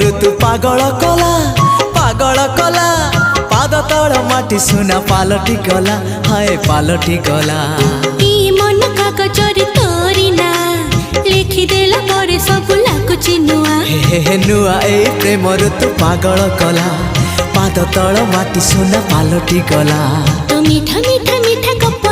ऋतु पागल कला पागल कला पाद तल माटी सुना पालटी गला हाय पालटी गला मन कागजरे तोरी ना लिखिदेला परे सब लाଗୁଛି नुआ हे नुआ ए प्रेम ऋतु पागल कला पाद तल माटी सुना पालटी गला तो मीठा मीठा मीठा गप